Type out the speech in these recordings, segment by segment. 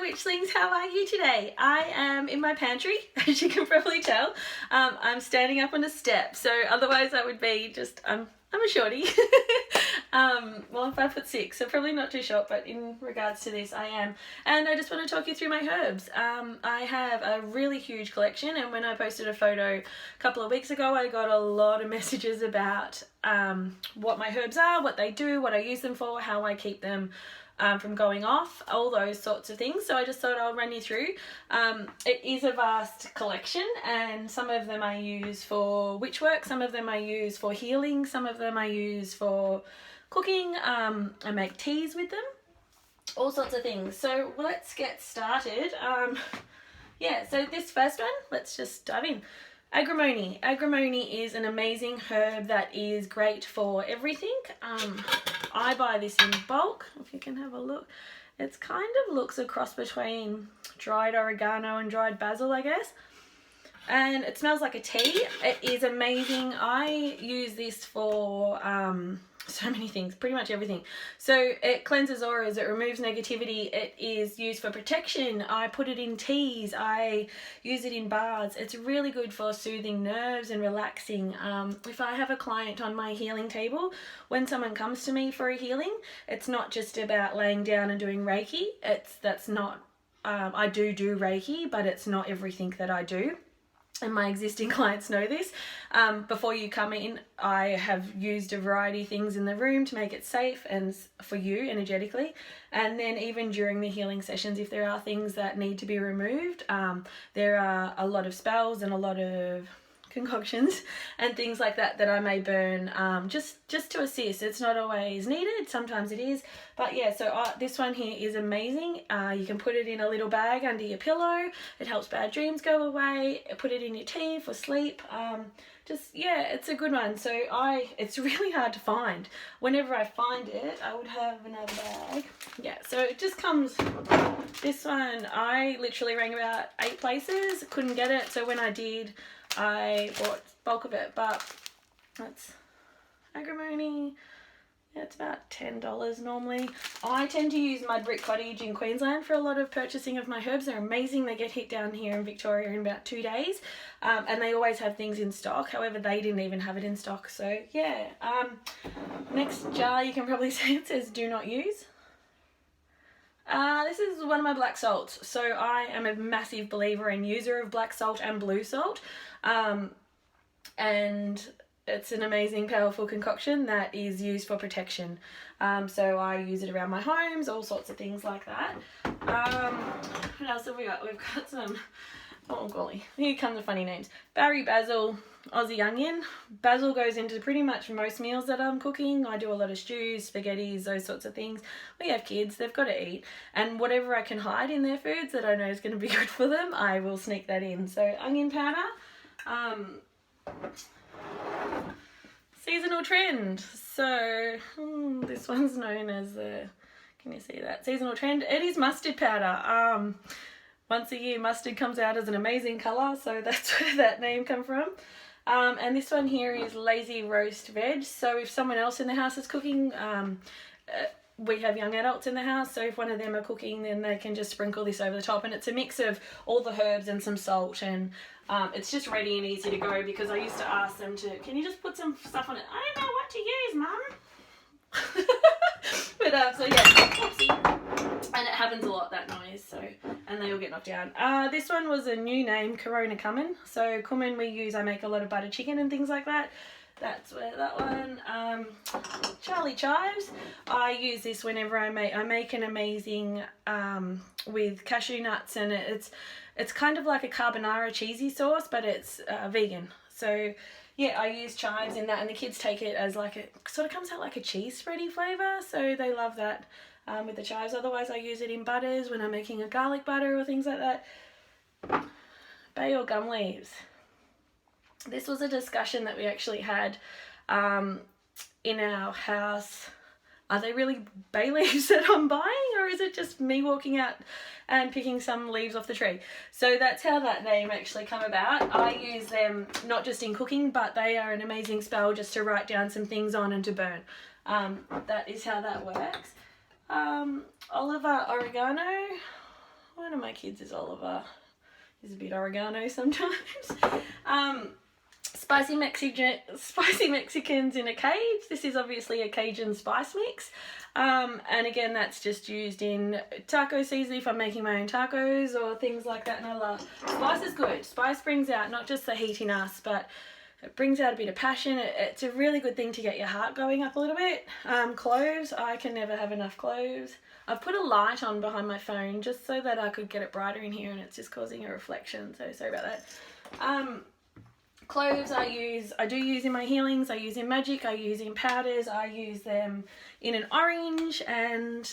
Witchlings, how are you today? I am in my pantry, as you can probably tell. I'm standing up on a step, so otherwise I would be just, I'm a shorty. Well, I'm 5'6", so probably not too short, but in regards to this, I am. And I just want to talk you through my herbs. I have a really huge collection, and when I posted a photo a couple of weeks ago, I got a lot of messages about what my herbs are, what they do, what I use them for, how I keep them from going off, all those sorts of things. So I just thought I'll run you through. It is a vast collection, and some of them I use for witch work, some of them I use for healing, some of them I use for cooking. I make teas with them, all sorts of things. So let's get started. So this first one, let's just dive in. Agrimony. Agrimony is an amazing herb that is great for everything. I buy this in bulk, if you can have a look. It's kind of looks a cross between dried oregano and dried basil, I guess. And it smells like a tea. It is amazing. I use this for so many things, pretty much everything. So it cleanses auras, it removes negativity, it is used for protection. I put it in teas, I use it in baths. It's really good for soothing nerves and relaxing. If I have a client on my healing table, when someone comes to me for a healing, it's not just about laying down and doing Reiki. That's not, I do Reiki, but it's not everything that I do. And my existing clients know this. Before you come in, I have used a variety of things in the room to make it safe and for you energetically. And then even during the healing sessions, if there are things that need to be removed, there are a lot of spells and a lot of concoctions and things like that that I may burn just to assist. It's not always needed, sometimes it is, but yeah. So this one here is amazing. You can put it in a little bag under your pillow. It helps bad dreams go away. Put it in your tea for sleep. It's a good one. So it's really hard to find. Whenever I find it, I would have another bag. Yeah, so it just comes, this one I literally rang about 8 places, couldn't get it, so when I did, I bought bulk of it. But that's agrimony. Yeah, it's about $10 normally. I tend to use Mud Brick Cottage in Queensland for a lot of purchasing of my herbs. They're amazing. They get hit down here in Victoria in about 2 days, and they always have things in stock. However, they didn't even have it in stock. So yeah. Next jar, you can probably see it says do not use. This is one of my black salts. So I am a massive believer and user of black salt and blue salt. And it's an amazing, powerful concoction that is used for protection. So I use it around my homes, all sorts of things like that. What else have we got? We've got some, oh golly, here come the funny names. Barry basil, Aussie onion. Basil goes into pretty much most meals that I'm cooking. I do a lot of stews, spaghettis, those sorts of things. We have kids, they've got to eat. And whatever I can hide in their foods that I know is going to be good for them, I will sneak that in. So onion powder. Seasonal trend. So this one's known as the, can you see that? Seasonal trend. It is mustard powder. Once a year mustard comes out as an amazing colour, so that's where that name come from. And this one here is lazy roast veg. So if someone else in the house is cooking, we have young adults in the house, so if one of them are cooking, then they can just sprinkle this over the top, and it's a mix of all the herbs and some salt, and it's just ready and easy to go, because I used to ask them to, can you just put some stuff on it? I don't know what to use, Mum. But so yeah, whoopsie. And it happens a lot, that noise, so, and they all get knocked down. This one was a new name, Corona Cumin. So cumin I make a lot of butter chicken and things like that. That's where that one. Charlie chives. I use this whenever I make an amazing with cashew nuts, and it's kind of like a carbonara cheesy sauce, but it's vegan. So yeah, I use chives in that, and the kids take it as like it sort of comes out like a cheese spready flavour, so they love that with the chives. Otherwise, I use it in butters when I'm making a garlic butter or things like that. Bay or gum leaves. This was a discussion that we actually had in our house. Are they really bay leaves that I'm buying, or is it just me walking out and picking some leaves off the tree? So that's how that name actually come about. I use them not just in cooking, but they are an amazing spell just to write down some things on and to burn. That is how that works. Oliver oregano. What one of my kids is Oliver. He's a bit oregano sometimes. Spicy Mexicans in a cage. This is obviously a Cajun spice mix. And again, that's just used in taco season if I'm making my own tacos or things like that. And I love spice is good. Spice brings out not just the heat in us, but it brings out a bit of passion. It's a really good thing to get your heart going up a little bit. Cloves, I can never have enough cloves. I've put a light on behind my phone just so that I could get it brighter in here, and it's just causing a reflection, so sorry about that. Cloves I do use in my healings, I use in magic, I use in powders, I use them in an orange, and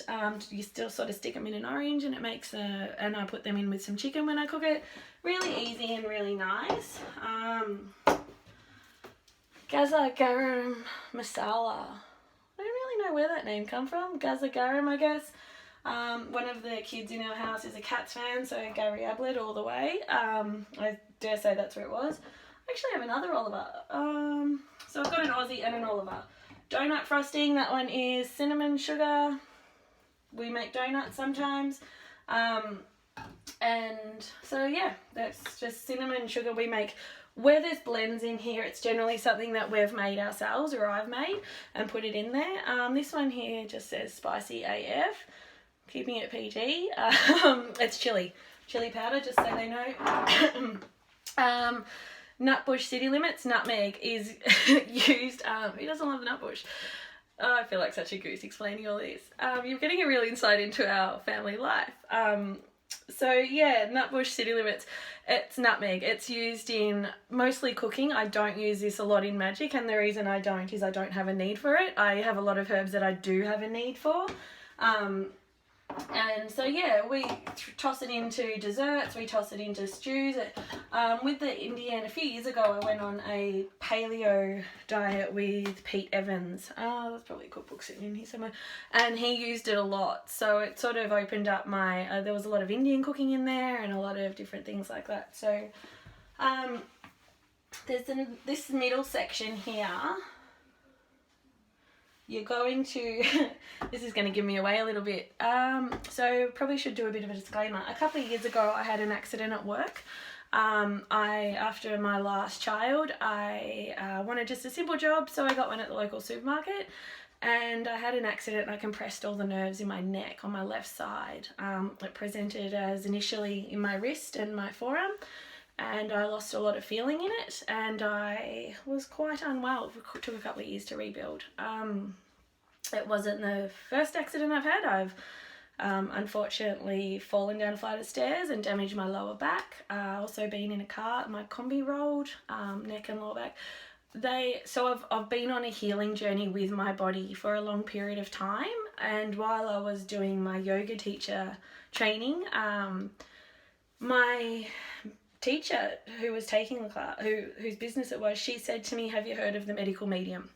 you still sort of stick them in an orange, and it makes and I put them in with some chicken when I cook it. Really easy and really nice. Gaza Garam Masala. I don't really know where that name come from. Gaza Garam, I guess. One of the kids in our house is a Cats fan, so Gary Ablett all the way. I dare say that's where it was. I actually have another Oliver. So I've got an Aussie and an Oliver. Donut frosting, that one is cinnamon sugar. We make donuts sometimes. And so yeah, that's just cinnamon sugar we make. Where there's blends in here, it's generally something that we've made ourselves or I've made and put it in there. This one here just says spicy AF, keeping it PG. It's chili powder, just so they know. Nutbush City Limits, nutmeg is used. Who doesn't love nutbush? Oh, I feel like such a goose explaining all this. You're getting a real insight into our family life. So yeah, Nutbush City Limits, it's nutmeg. It's used in mostly cooking. I don't use this a lot in magic, and the reason I don't is I don't have a need for it. I have a lot of herbs that I do have a need for. And so yeah, we toss it into desserts, we toss it into stews. With the Indiana, a few years ago I went on a paleo diet with Pete Evans. There's probably a cookbook sitting in here somewhere, and he used it a lot, so it sort of opened up my there was a lot of Indian cooking in there and a lot of different things like that. So there's this middle section here. You're going to, this is going to give me away a little bit, so probably should do a bit of a disclaimer. A couple of years ago I had an accident at work. After my last child, I wanted just a simple job, so I got one at the local supermarket, and I had an accident and I compressed all the nerves in my neck on my left side. It presented as initially in my wrist and my forearm, and I lost a lot of feeling in it, and I was quite unwell. It took a couple of years to rebuild. It wasn't the first accident I've had. I've unfortunately fallen down a flight of stairs and damaged my lower back. Also been in a car, my combi rolled, neck and lower back. So I've been on a healing journey with my body for a long period of time, and while I was doing my yoga teacher training, my teacher who was taking the class, whose business it was, she said to me, "Have you heard of the medical medium?"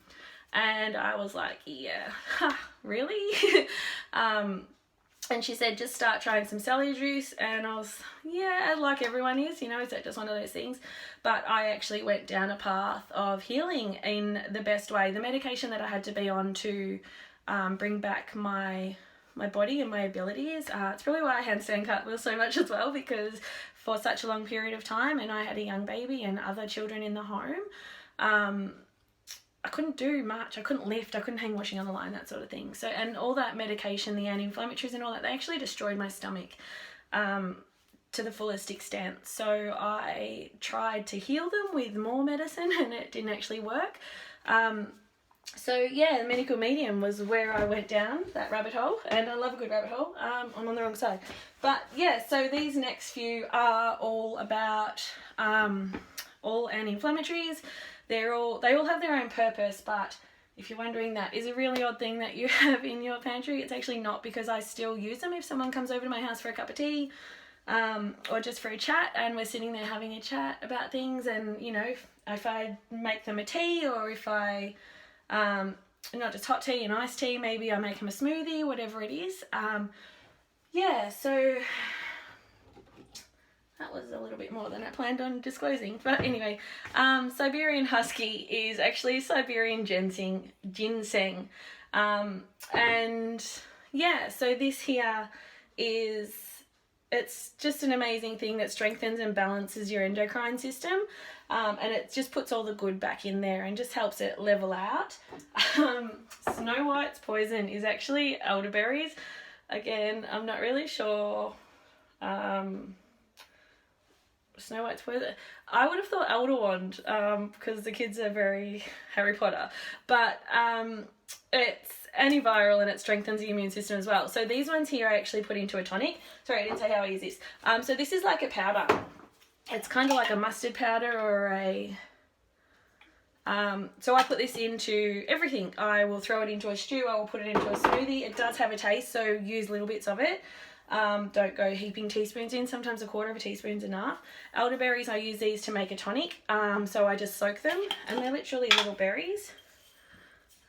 And I was like, "Yeah, really?" And she said, "Just start trying some celery juice." And I was, yeah, like everyone is, is that just one of those things? But I actually went down a path of healing in the best way. The medication that I had to be on to bring back my body and my abilities, it's probably why I handstand cartwheels so much as well, because for such a long period of time, and I had a young baby and other children in the home, I couldn't do much. I couldn't lift, I couldn't hang washing on the line, that sort of thing. So, and all that medication, the anti-inflammatories and all that, they actually destroyed my stomach to the fullest extent. So I tried to heal them with more medicine, and it didn't actually work. So yeah, the medical medium was where I went down that rabbit hole, and I love a good rabbit hole. I'm on the wrong side. But yeah, so these next few are all about all anti-inflammatories. They all have their own purpose, but if you're wondering, that is a really odd thing that you have in your pantry. It's actually not, because I still use them if someone comes over to my house for a cup of tea, or just for a chat, and we're sitting there having a chat about things, and if I make them a tea, or if I not just hot tea and iced tea, maybe I make them a smoothie, whatever it is. Yeah, so that was a little bit more than I planned on disclosing. But anyway, Siberian Husky is actually Siberian ginseng. And yeah, so this here is it's just an amazing thing that strengthens and balances your endocrine system, and it just puts all the good back in there and just helps it level out. Snow White's poison is actually elderberries. Again, I'm not really sure. Snow White's poison. I would have thought elder wand, because the kids are very Harry Potter, but it's antiviral and it strengthens the immune system as well. So these ones here I actually put into a tonic. Sorry, I didn't say how I use this. So this is like a powder. It's kind of like a mustard powder or a... so I put this into everything. I will throw it into a stew. I will put it into a smoothie. It does have a taste, so use little bits of it. Don't go heaping teaspoons in. Sometimes a quarter of a teaspoon is enough. Elderberries, I use these to make a tonic. So I just soak them, and they're literally little berries.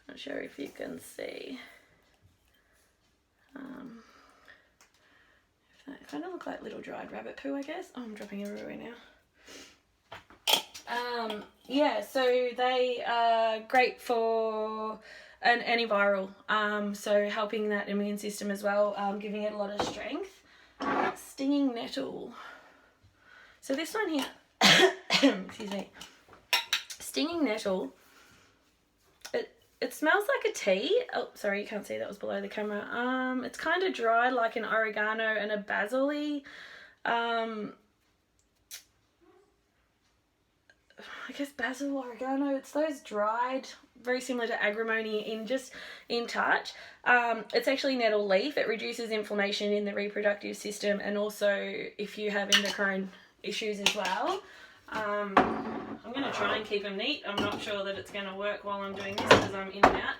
Not sure if you can see. They kind of look like little dried rabbit poo, I guess. Oh, I'm dropping everywhere now. Yeah, so they are great for an antiviral, so helping that immune system as well, giving it a lot of strength. Stinging nettle. So this one here, excuse me, stinging nettle, it smells like a tea. Oh, sorry, you can't see, that was below the camera. It's kind of dried like an oregano and a basil-y. I guess basil, oregano, it's those dried, very similar to agrimony in touch. It's actually nettle leaf. It reduces inflammation in the reproductive system, and also if you have endocrine issues as well. I'm going to try and keep them neat. I'm not sure that it's going to work while I'm doing this because I'm in and out.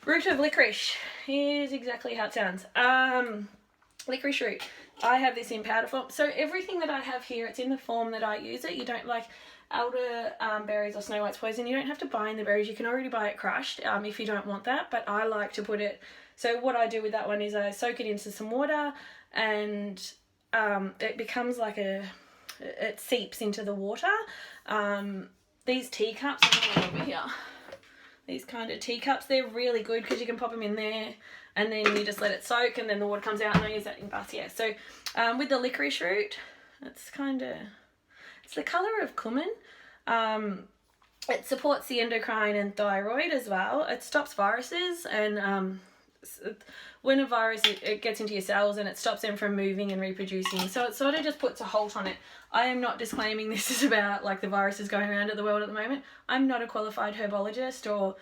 Root of licorice. Here's exactly how it sounds. Licorice root. I have this in powder form. So everything that I have here, it's in the form that I use it. You don't like elder berries or Snow White's poison. You don't have to buy in the berries. You can already buy it crushed if you don't want that. But I like to put it... So what I do with that one is I soak it into some water, and it becomes like a... It seeps into the water. These teacups, over here, these kind of teacups, they're really good because you can pop them in there and then you just let it soak and then the water comes out, and I use that in baths. Yeah, so with the licorice root, it's the colour of cumin. It supports the endocrine and thyroid as well. It stops viruses, and when a virus it gets into your cells and it stops them from moving and reproducing, so it sort of just puts a halt on it. I am not disclaiming this is about like the viruses going around at the world at the moment. I'm not a qualified herbologist or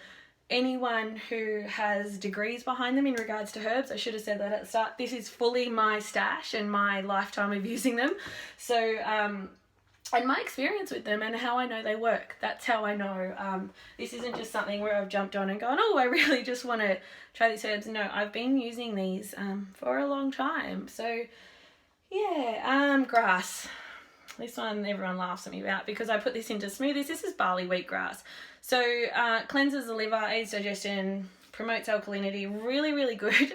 anyone who has degrees behind them in regards to herbs. I should have said that at the start. This is fully my stash and my lifetime of using them. So and my experience with them and how I know they work. That's how I know. This isn't just something where I've jumped on and gone, oh, I really just want to try these herbs. No, I've been using these for a long time. So, yeah, grass. This one everyone laughs at me about because I put this into smoothies. This is barley wheatgrass. So, cleanses the liver, aids digestion, promotes alkalinity. Really, really good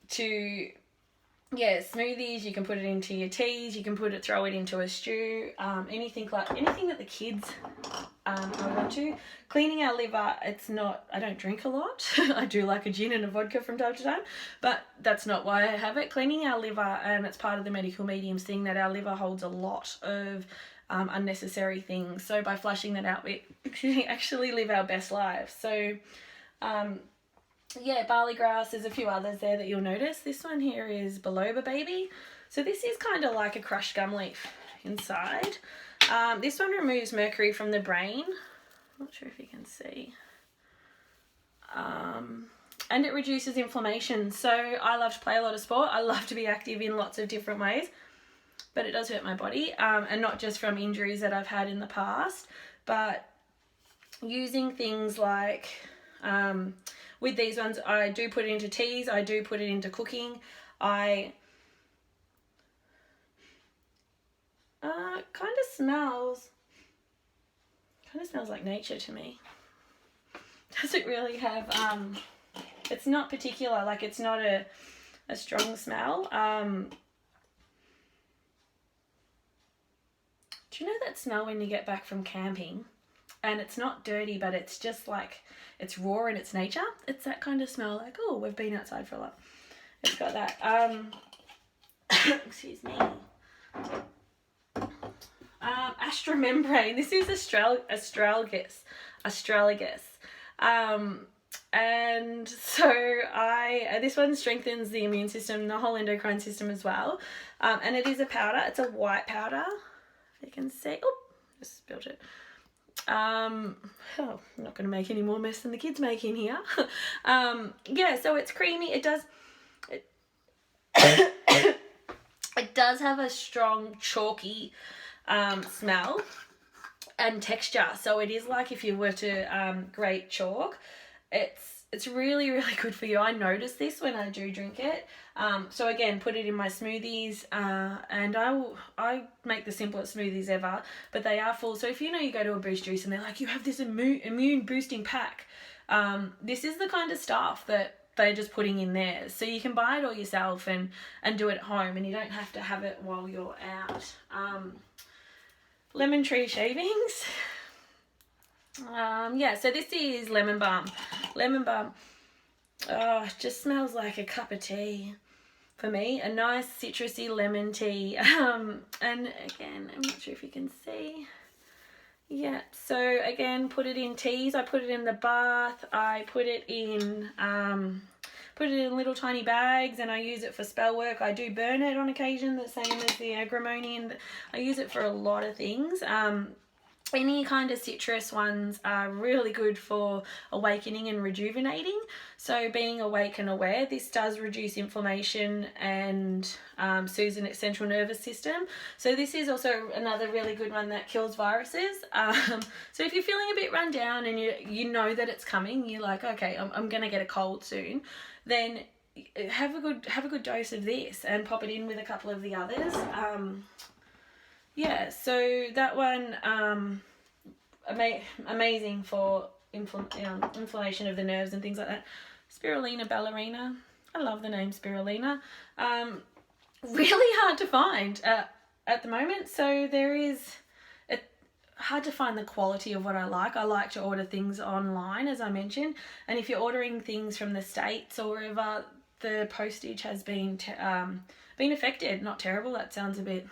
to... Yeah, smoothies, you can put it into your teas, you can throw it into a stew, anything that the kids want to. Cleaning our liver, I don't drink a lot. I do like a gin and a vodka from time to time, but that's not why I have it. Cleaning our liver, it's part of the medical mediums thing that our liver holds a lot of unnecessary things. So by flushing that out, we actually live our best lives. So, yeah, barley grass, there's a few others there that you'll notice. This one here is biloba baby. So this is kind of like a crushed gum leaf inside. This one removes mercury from the brain. I'm not sure if you can see. And it reduces inflammation. So I love to play a lot of sport. I love to be active in lots of different ways. But it does hurt my body. And not just from injuries that I've had in the past. But using things like... with these ones, I do put it into teas. I do put it into cooking. Kind of smells like nature to me. Doesn't really have, it's not particular, like it's not a strong smell. Do you know that smell when you get back from camping? And it's not dirty, but it's just like, it's raw in its nature. It's that kind of smell, like, oh, we've been outside for a lot. It's got that. excuse me, astromembrane. This is astragalus. And so this one strengthens the immune system, the whole endocrine system as well. And it is a powder. It's a white powder, if you can see. Oh, just spilled it. I'm not going to make any more mess than the kids make in here. Yeah, so it's creamy. It does have a strong chalky smell and texture. So it is like if you were to grate chalk. It's really, really good for you. I notice this when I do drink it. So again, put it in my smoothies, and I make the simplest smoothies ever, but they are full. So if you go to a Boost Juice and they're like, you have this immune boosting pack, this is the kind of stuff that they're just putting in there. So you can buy it all yourself and do it at home, and you don't have to have it while you're out. Lemon tree shavings. Yeah, so this is lemon balm. Oh, it just smells like a cup of tea for me. A nice citrusy lemon tea. And again, I'm not sure if you can see. Yeah, so again, put it in teas. I put it in the bath. I put it in little tiny bags, and I use it for spell work. I do burn it on occasion, the same as the agrimony, and I use it for a lot of things. Any kind of citrus ones are really good for awakening and rejuvenating. So being awake and aware, this does reduce inflammation and soothes the central nervous system. So this is also another really good one that kills viruses. So if you're feeling a bit run down and you know that it's coming, you're like, okay, I'm going to get a cold soon, then have a good dose of this and pop it in with a couple of the others. Yeah, so that one, amazing for inflammation of the nerves and things like that. Spirulina ballerina. I love the name spirulina. Really hard to find at the moment. So it's hard to find the quality of what I like. I like to order things online, as I mentioned. And if you're ordering things from the States or wherever, the postage has been affected. Not terrible. That sounds a bit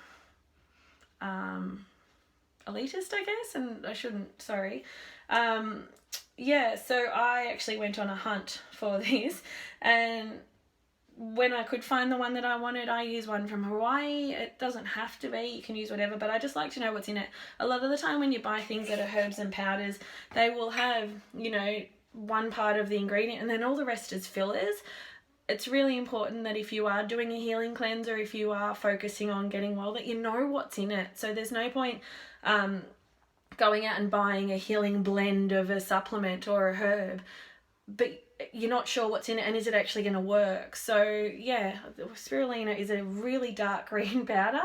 elitist, I guess, and I shouldn't, sorry. Yeah, so I actually went on a hunt for this, and when I could find the one that I wanted, I use one from Hawaii. It doesn't have to be, you can use whatever, but I just like to know what's in it. A lot of the time when you buy things that are herbs and powders, they will have, one part of the ingredient and then all the rest is fillers. It's really important that if you are doing a healing cleanse or if you are focusing on getting well, that you know what's in it. So there's no point going out and buying a healing blend of a supplement or a herb, but you're not sure what's in it and is it actually going to work. So yeah, spirulina is a really dark green powder.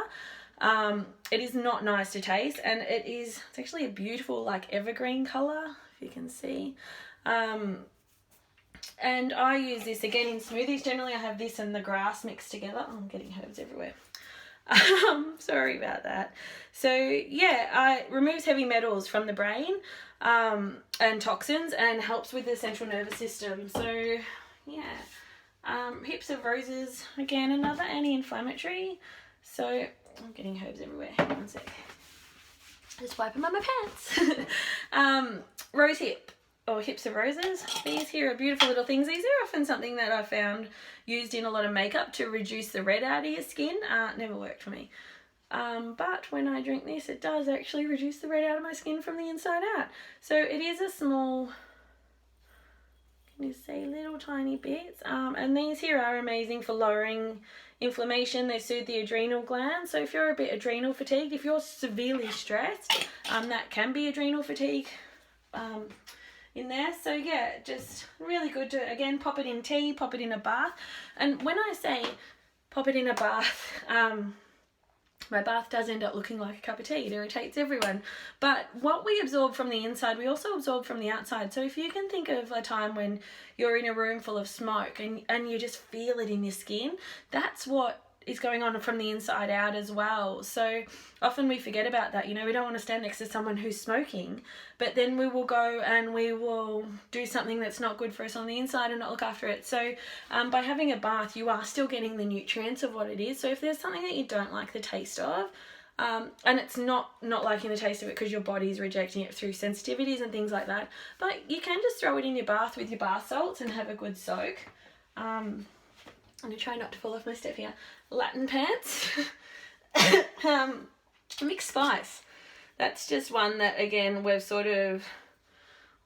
It is not nice to taste, and it's actually a beautiful like evergreen colour, if you can see. And I use this again in smoothies. Generally I have this and the grass mixed together. Oh, I'm getting herbs everywhere. Sorry about that. So yeah, it removes heavy metals from the brain and toxins, and helps with the central nervous system. So yeah, hips of roses, again another anti-inflammatory. So I'm getting herbs everywhere. Hang on a sec. Just wiping on my pants. Rose hip, or hips of roses. These here are beautiful little things. These are often something that I found used in a lot of makeup to reduce the red out of your skin. Never worked for me. But when I drink this, it does actually reduce the red out of my skin from the inside out. So it is a small, can you see, little tiny bits. And these here are amazing for lowering inflammation. They soothe the adrenal glands. So if you're a bit adrenal fatigued, if you're severely stressed, that can be adrenal fatigue. In there. So yeah, just really good to, again, pop it in tea, pop it in a bath. And when I say pop it in a bath, my bath does end up looking like a cup of tea. It irritates everyone. But what we absorb from the inside, we also absorb from the outside. So if you can think of a time when you're in a room full of smoke and you just feel it in your skin, that's what is going on from the inside out as well. So often we forget about that. You know, we don't want to stand next to someone who's smoking, but then we will go and we will do something that's not good for us on the inside and not look after it. So by having a bath, you are still getting the nutrients of what it is. So if there's something that you don't like the taste of, and it's not liking the taste of it because your body's rejecting it through sensitivities and things like that, but you can just throw it in your bath with your bath salts and have a good soak. I'm going to try not to fall off my step here. Latin pants. Mixed spice. That's just one that, again, we've sort of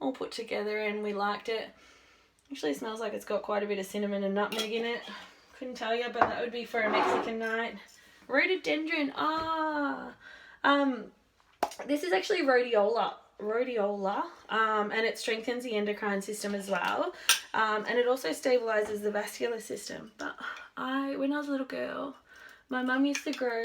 all put together and we liked it. Actually smells like it's got quite a bit of cinnamon and nutmeg in it. Couldn't tell you, but that would be for a Mexican night. Rhododendron. This is actually rhodiola, and it strengthens the endocrine system as well, and it also stabilizes the vascular system. But when I was a little girl, my mum used to grow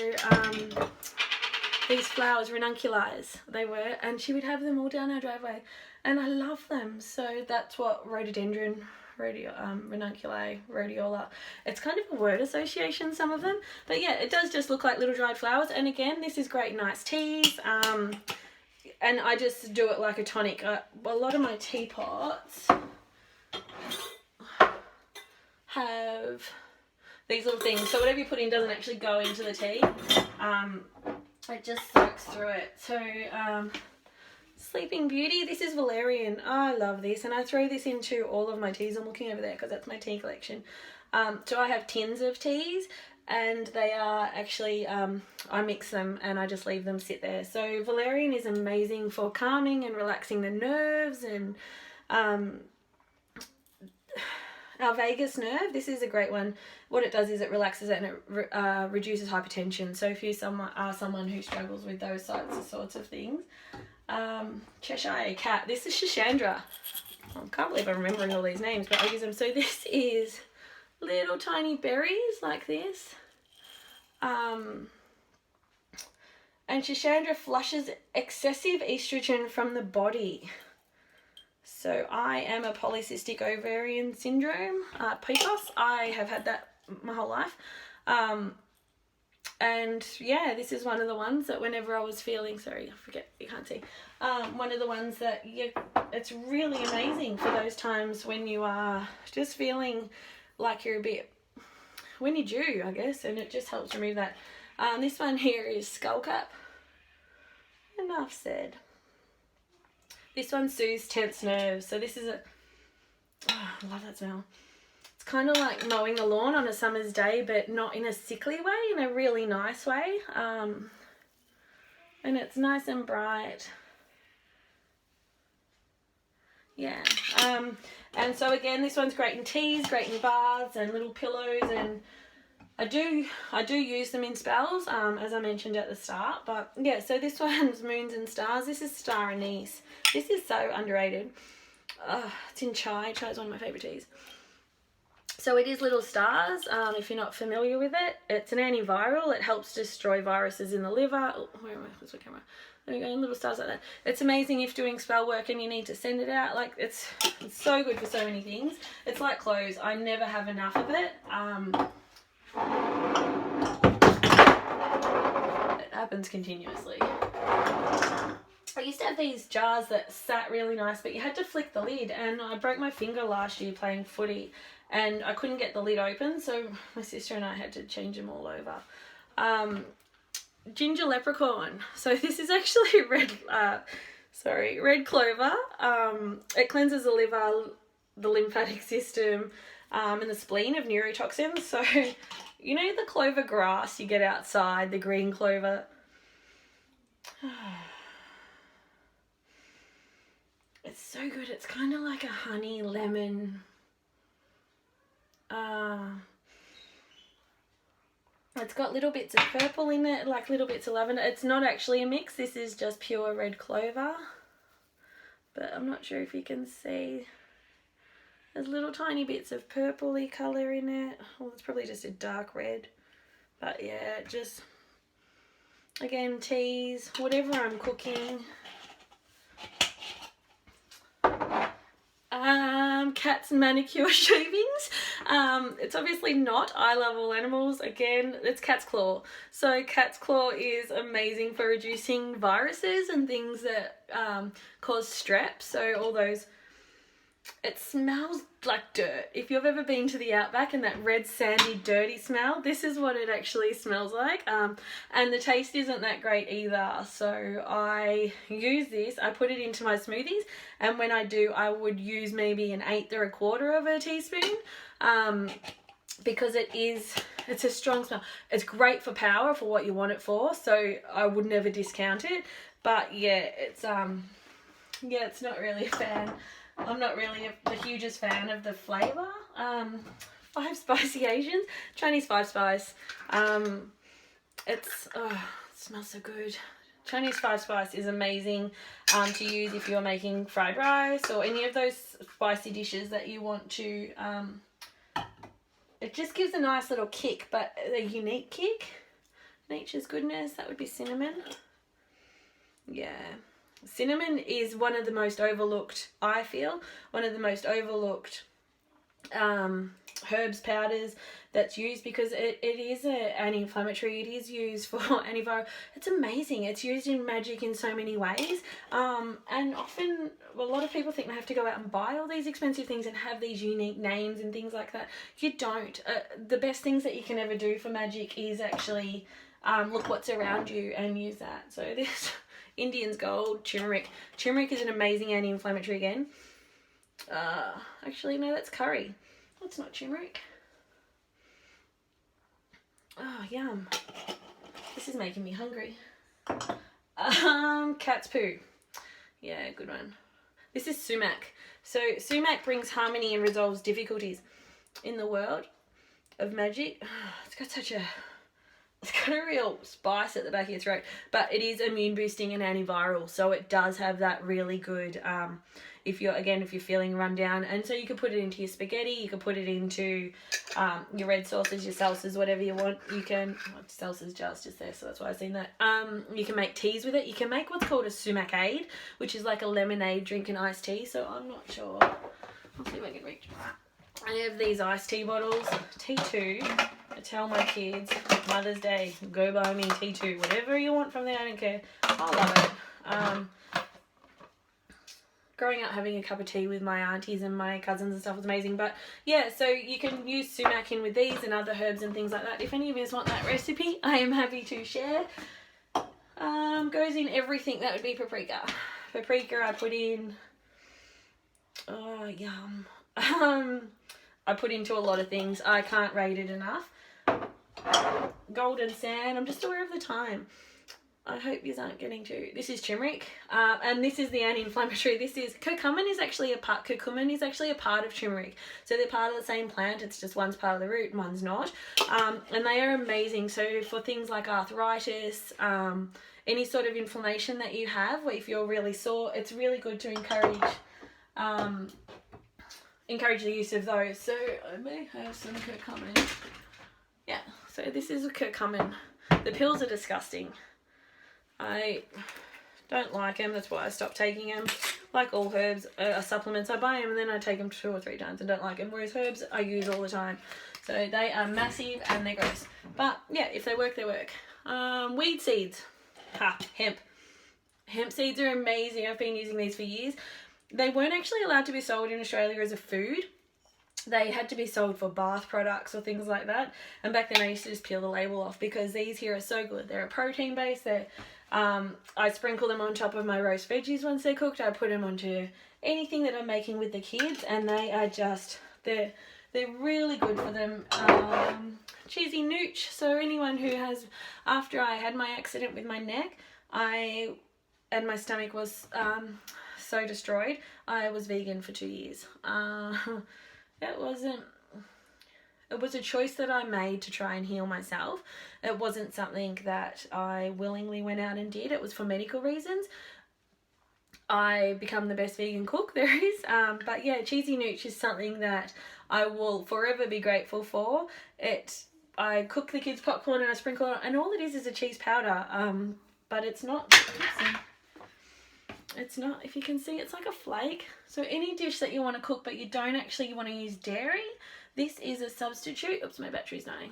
these flowers, ranunculus they were, and she would have them all down our driveway, and I love them. So that's what rhododendron, ranunculi, rhodiola. It's kind of a word association, some of them, but yeah, it does just look like little dried flowers. And again, this is great in iced teas, and I just do it like a tonic. A lot of my teapots have these little things, so whatever you put in doesn't actually go into the tea. It just soaks through it. So Sleeping Beauty, this is valerian. I love this, and I throw this into all of my teas. I'm looking over there because that's my tea collection. So I have tins of teas, and they are actually, I mix them and I just leave them sit there. So valerian is amazing for calming and relaxing the nerves, and our vagus nerve, this is a great one. What it does is it relaxes it and it reduces hypertension. So if you are someone who struggles with those sorts of things. Cheshire Cat, this is Shishandra. I can't believe I'm remembering all these names, but I'll use them. So this is little tiny berries like this. And Shishandra flushes excessive estrogen from the body. So I am a polycystic ovarian syndrome, PCOS. I have had that my whole life. And yeah, this is one of the ones that whenever I was feeling, sorry, I forget, you can't see. One of the ones that it's really amazing for those times when you are just feeling like you're a bit, when you're due, I guess, and it just helps remove that. This one here is Skullcap. Enough said. This one soothes tense nerves. So this is I love that smell. It's kind of like mowing the lawn on a summer's day, but not in a sickly way, in a really nice way. And it's nice and bright. Yeah. And so again, this one's great in teas, great in baths and little pillows, and I do use them in spells, as I mentioned at the start. But yeah, so this one's Moons and Stars. This is Star Anise. This is so underrated. It's in chai. Chai is one of my favourite teas. So it is little stars. If you're not familiar with it, it's an antiviral. It helps destroy viruses in the liver. Oh, where am I? Where's my camera? There we go, little stars like that. It's amazing if doing spell work and you need to send it out. Like it's so good for so many things. It's like clothes. I never have enough of it. It happens continuously. I used to have these jars that sat really nice, but you had to flick the lid, and I broke my finger last year playing footy and I couldn't get the lid open, so my sister and I had to change them all over. Ginger Leprechaun. So this is actually red clover. It cleanses the liver, the lymphatic system, and the spleen of neurotoxins. So you know the clover grass you get outside, the green clover. It's so good. It's kind of like a honey lemon. It's got little bits of purple in it, like little bits of lavender. It's not actually a mix. This is just pure red clover. But I'm not sure if you can see. There's little tiny bits of purpley colour in it. Well, it's probably just a dark red. But yeah, just, again, teas, whatever I'm cooking. Cats manicure shavings. It's obviously not I Love All Animals. Again, it's cat's claw. So cat's claw is amazing for reducing viruses and things that cause strep. So all those, it smells like dirt. If you've ever been to the outback and that red sandy dirty smell, this is what it actually smells like. And the taste isn't that great either. So I use this, I put it into my smoothies, and when I do, I would use maybe 1/8 or 1/4 of a teaspoon, because it's a strong smell. It's great for power, for what you want it for, so I would never discount it. But yeah, it's not really a fan. I'm not really the hugest fan of the flavour. 5 Spicy Asians, Chinese 5 Spice. It smells so good. Chinese 5 Spice is amazing to use if you're making fried rice or any of those spicy dishes that you want to. It just gives a nice little kick, but a unique kick. Nature's Goodness, that would be cinnamon. Yeah. Cinnamon is one of the most overlooked, I feel, one of the most overlooked herbs, powders that's used, because it is an anti-inflammatory. It is used for antiviral. It's amazing. It's used in magic in so many ways. And often a lot of people think they have to go out and buy all these expensive things and have these unique names and things like that. You don't. The best things that you can ever do for magic is actually look what's around you and use that. So this Indian's Gold, turmeric. Turmeric is an amazing anti-inflammatory again. Actually, no, that's curry. That's not turmeric. Oh, yum. This is making me hungry. Cat's poo. Yeah, good one. This is sumac. So sumac brings harmony and resolves difficulties in the world of magic. It's got a real spice at the back of your throat, but it is immune boosting and antiviral, so it does have that really good, if you're feeling run down. And so you could put it into your spaghetti, you could put it into your red sauces, your salsas, whatever you want. You can, salsa's just there, so that's why I've seen that. You can make teas with it. You can make what's called a sumac-ade, which is like a lemonade drink and iced tea. So I'm not sure. I'll see if I can reach. I have these iced tea bottles, T2. I tell my kids, Mother's Day, go buy me T2, whatever you want from there, I don't care. I love it. Growing up having a cup of tea with my aunties and my cousins and stuff was amazing. But yeah, so you can use sumac in with these and other herbs and things like that. If any of you want that recipe, I am happy to share. Goes in everything. That would be paprika. Paprika I put in, oh yum. I put into a lot of things. I can't rate it enough. Golden sand. I'm just aware of the time. I hope you aren't getting to. This is turmeric, and this is the anti-inflammatory. This is curcumin. Is actually a part. Curcumin is actually a part of turmeric. So they're part of the same plant. It's just one's part of the root and one's not. And they are amazing. So for things like arthritis, any sort of inflammation that you have, or if you're really sore, it's really good to encourage the use of those. So I may have some curcumin. Yeah, so this is a curcumin. The pills are disgusting. I don't like them. That's why I stopped taking them. Like all herbs, supplements, I buy them and then I take them 2 or 3 times and don't like them. Whereas herbs, I use all the time. So they are massive and they're gross. But yeah, if they work, they work. Weed seeds. Hemp. Hemp seeds are amazing. I've been using these for years. They weren't actually allowed to be sold in Australia as a food. They had to be sold for bath products or things like that. And back then I used to just peel the label off because these here are so good. They're a protein base. I sprinkle them on top of my roast veggies once they're cooked. I put them onto anything that I'm making with the kids, and they are just, they're really good for them. Cheesy nooch. So anyone who has, after I had my accident with my neck, and my stomach was so destroyed, I was vegan for 2 years. It was a choice that I made to try and heal myself. It wasn't something that I willingly went out and did. It was for medical reasons. I become the best vegan cook there is. But yeah, cheesy nooch is something that I will forever be grateful for. I cook the kids' popcorn and I sprinkle it, and all it is a cheese powder. But it's not. it's not, if you can see, it's like a flake. So any dish that you want to cook but you don't actually want to use dairy, this is a substitute. Oops, my battery's dying.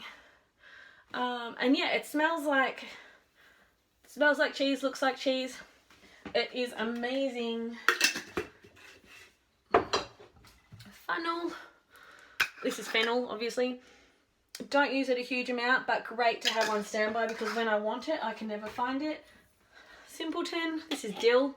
And yeah, it smells like cheese, looks like cheese. It is amazing. Fennel. This is fennel, obviously. Don't use it a huge amount, but great to have on standby because when I want it, I can never find it. Simpleton. This is dill.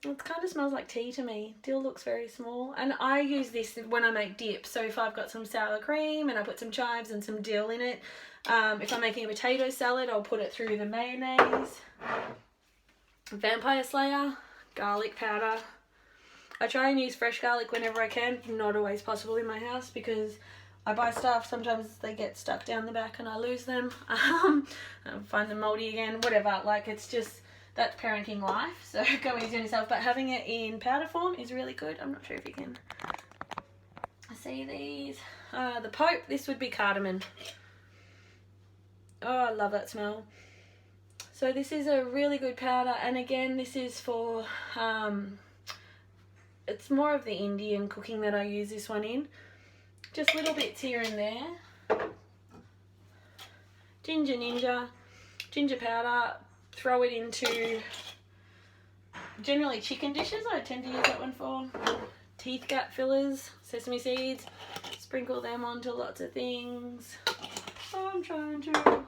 It kind of smells like tea to me. Dill looks very small. And I use this when I make dip. So if I've got some sour cream and I put some chives and some dill in it. If I'm making a potato salad, I'll put it through the mayonnaise. Vampire Slayer. Garlic powder. I try and use fresh garlic whenever I can. Not always possible in my house because I buy stuff. Sometimes they get stuck down the back and I lose them. I find them moldy again. Whatever. Like, it's just... That's parenting life, so go easy on yourself. But having it in powder form is really good. I'm not sure if you can see these. The Pope, this would be cardamom. Oh, I love that smell. So this is a really good powder. And again, this is for, it's more of the Indian cooking that I use this one in. Just little bits here and there. Ginger powder. Throw it into generally chicken dishes. I tend to use that one for teeth gap fillers, sesame seeds. Sprinkle them onto lots of things. Oh, I'm trying to.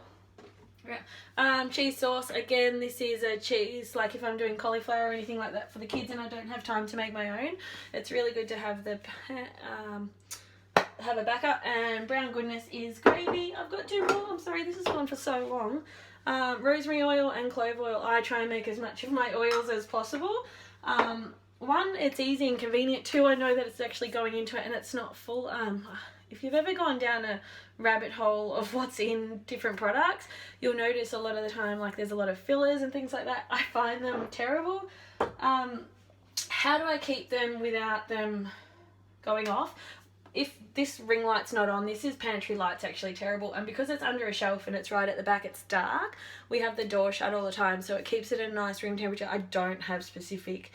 Yeah. Cheese sauce. Again, this is a cheese. Like if I'm doing cauliflower or anything like that for the kids, and I don't have time to make my own, it's really good to have the have a backup. And brown goodness is gravy. I've got 2 more. I'm sorry, this has gone for so long. Rosemary oil and clove oil. I try and make as much of my oils as possible. 1, it's easy and convenient. 2, I know that it's actually going into it and it's not full. If you've ever gone down a rabbit hole of what's in different products, you'll notice a lot of the time like there's a lot of fillers and things like that. I find them terrible. How do I keep them without them going off? If this ring light's not on, this is pantry light's actually terrible, and because it's under a shelf and it's right at the back, it's dark. We have the door shut all the time, so it keeps it at a nice room temperature. I don't have specific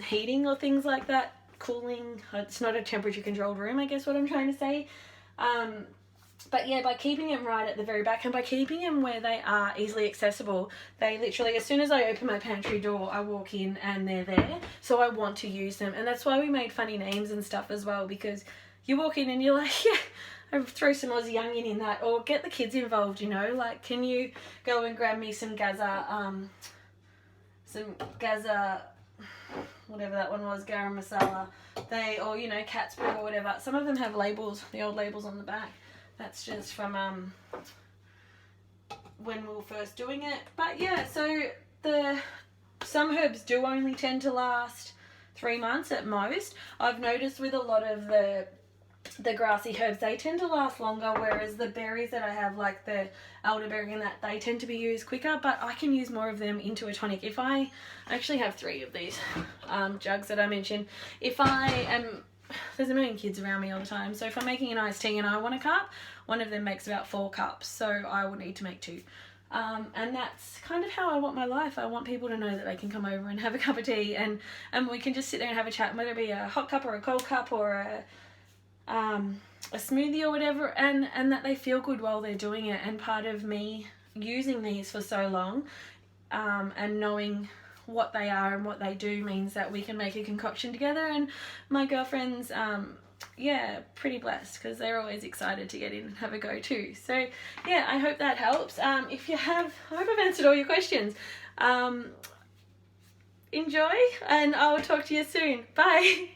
heating or things like that, cooling. It's not a temperature controlled room, I guess what I'm trying to say. But yeah, by keeping them right at the very back and by keeping them where they are easily accessible, they literally, as soon as I open my pantry door, I walk in and they're there. So I want to use them, and that's why we made funny names and stuff as well, because you walk in and you're like, yeah, I throw some Aussie onion in that, or get the kids involved, you know, like, can you go and grab me some Gaza, whatever that one was, garam masala, or, you know, cat's brew or whatever. Some of them have labels, the old labels on the back. That's just from when we were first doing it. But yeah, so some herbs do only tend to last 3 months at most. I've noticed with a lot of the grassy herbs, they tend to last longer, whereas the berries that I have, like the elderberry and that, they tend to be used quicker, but I can use more of them into a tonic. If I actually have 3 of these jugs that I mentioned. If I am, there's a million kids around me all the time, so if I'm making an iced tea and I want a cup, one of them makes about 4 cups, so I will need to make 2. And that's kind of how I want my life. I want people to know that they can come over and have a cup of tea and we can just sit there and have a chat, whether it be a hot cup or a cold cup or a smoothie or whatever, and that they feel good while they're doing it. And part of me using these for so long and knowing what they are and what they do means that we can make a concoction together, and my girlfriends yeah, pretty blessed because they're always excited to get in and have a go too. So yeah, I hope that helps. If you have, I hope I've answered all your questions. Enjoy, and I'll talk to you soon. Bye.